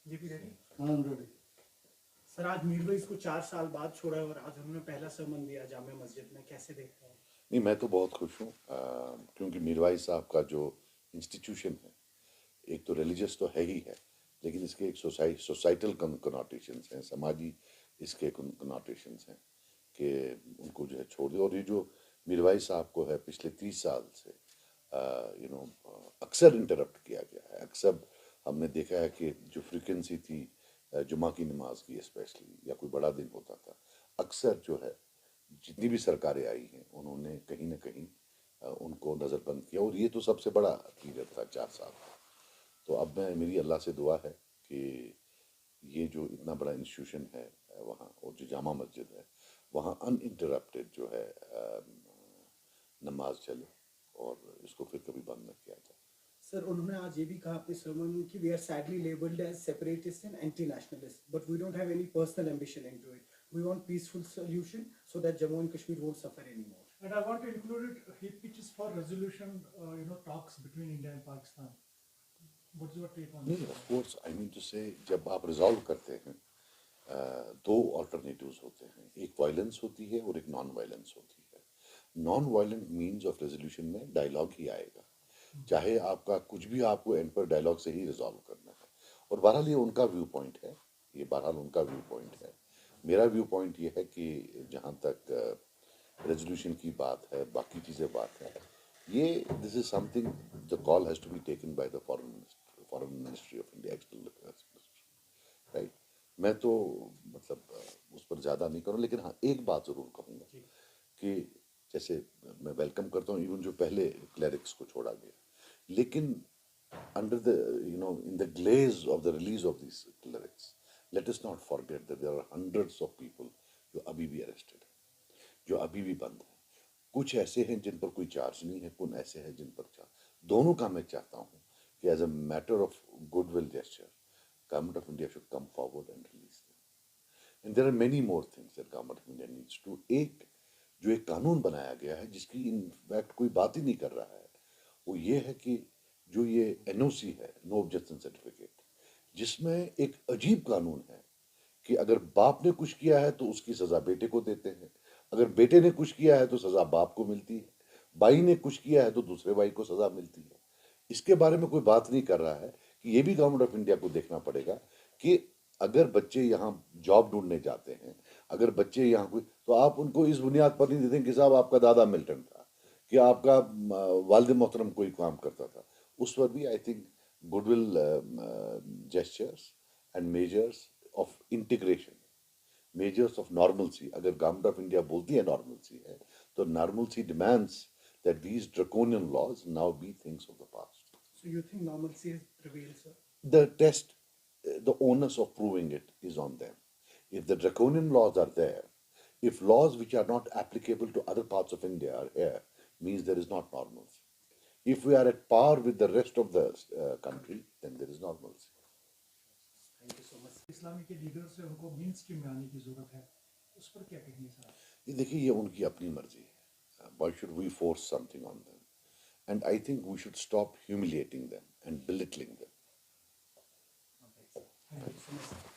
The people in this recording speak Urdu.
جی پی ریڈی ہاں ریڈی. سر آج میرویس کو 4 سال بعد چھوڑا ہے اور آج انہوں نے پہلا سرمن دیا جامع مسجد میں، کیسے دیکھ رہے ہیں؟ نہیں، میں تو بہت خوش ہوں کیونکہ میروائی صاحب کا جو انسٹیٹیوشن ہے، ایک تو ریلیجس تو ہے ہی ہے، لیکن اس کے ایک سوسائٹل کنوٹیشنس ہیں، سماجی اس کے کنوٹیشنس ہیں کہ ان کو جو ہے چھوڑ دے. اور یہ جو میروائی صاحب کو ہے پچھلے 30 سال سے اکثر انٹرپٹ کیا گیا ہے. اکثر ہم نے دیکھا ہے کہ جو فریکوینسی تھی جمعہ کی نماز کی اسپیشلی، یا کوئی بڑا دن ہوتا تھا، اکثر جو ہے جتنی بھی سرکاریں آئی ہیں انہوں نے کہیں نہ کہیں ان کو نظر بند کیا. اور یہ تو سب سے بڑا پیریڈ تھا 4 سال کا. تو اب میری اللہ سے دعا ہے کہ یہ جو اتنا بڑا انسٹیٹیوشن ہے وہاں، اور جو جامع مسجد ہے وہاں ان انٹرپٹیڈ جو ہے نماز چلے اور اس کو پھر کبھی بند نہ کیا جائے. سر انہوں نے آج یہ بھی کہا اپنے سرمن میں کہ we are sadly labelled as separatist and anti nationalist but we don't have any personal ambition into it. We want peaceful solution so that Jammu and Kashmir won't suffer any more. And I want to include it, he pitches for resolution, talks between India and Pakistan. What's your take on نہیں، this? Of course I mean ٹو سے جب آپ ریزالو کرتے ہیں دو آلٹرنیٹیوز ہوتے ہیں، ایک وائلنس ہوتی ہے اور ایک نان وائلنس ہوتی ہے. Non violent means of resolution میں ڈائلاگ ہی آئے گا، چاہے آپ کا کچھ بھی، آپ کو اینڈ پر ڈائلاگ سے ہی ریزالو کرنا ہے. اور بہرحال یہ ان کا ویو پوائنٹ ہے، یہ بہرحال ان کا ویو پوائنٹ ہے. میرا ویو پوائنٹ یہ ہے کہ جہاں تک ریزولوشن کی بات ہے، باقی چیزیں بات ہے، یہ this is something the call has to be taken by the foreign ministry of India, external right. میں تو مطلب اس پر زیادہ نہیں کروں، لیکن ہاں ایک بات ضرور کہوں گا کہ جیسے میں ویلکم کرتا ہوں ایون جو پہلے کلیرکس کو چھوڑا گیا، لیکن under the in the glaze of the release of these clerics, let us not forget that there are hundreds of people جو ابھی بھی arrested ہیں، جو ابھی بھی بند ہیں. کچھ ایسے ہیں جن پر کوئی چارج نہیں ہے، کچھ ایسے ہیں جن پر چارج. دونوں کا میں چاہتا ہوں کہ as a matter of good will gesture government of India should come forward and release them. And there are many more things that government of India needs to. جو ایک قانون بنایا گیا ہے جس کی ان فیکٹ کوئی بات ہی نہیں کر رہا ہے، وہ یہ ہے کہ جو یہ این او سی ہے، نو آبجیکشن سرٹیفکیٹ، جس میں ایک عجیب قانون ہے کہ اگر باپ نے کچھ کیا ہے تو اس کی سزا بیٹے کو دیتے ہیں، اگر بیٹے نے کچھ کیا ہے تو سزا باپ کو ملتی ہے، بھائی نے کچھ کیا ہے تو دوسرے بھائی کو سزا ملتی ہے. اس کے بارے میں کوئی بات نہیں کر رہا ہے کہ یہ بھی گورنمنٹ آف انڈیا کو دیکھنا پڑے گا کہ اگر بچے یہاں جاب ڈھونڈنے جاتے ہیں، اگر بچے یہاں کوئی، تو آپ ان کو اس بنیاد پر نہیں دیتے کہ صاحب آپ کا دادا ملٹن تھا، کہ آپ کا والد محترم کوئی کام کرتا تھا. اس پر بھی I think good will gestures and measures of integration, measures of normalcy. اگر گورنمنٹ آف انڈیا بولتی ہے نارملسی ہے تو normalcy demands that these draconian laws now be things of the past. So you think normalcy has prevailed, sir? The test, the onus of proving it is on them. If the draconian laws are there, if laws which are not applicable to other parts of India are here, means there is not normalcy. If we are at par with the rest of the country, then there is normalcy. Thank you so much. اسلامی کے لیڈر سے ان کو مین اسٹریم میں آنے کی ضرورت ہے، اس پر کیا کہیں گے سر؟ یہ دیکھیے، یہ ان کی اپنی مرضی ہے. Why should we force something on them? And I think we should stop humiliating them and belittling them. Thank you so much.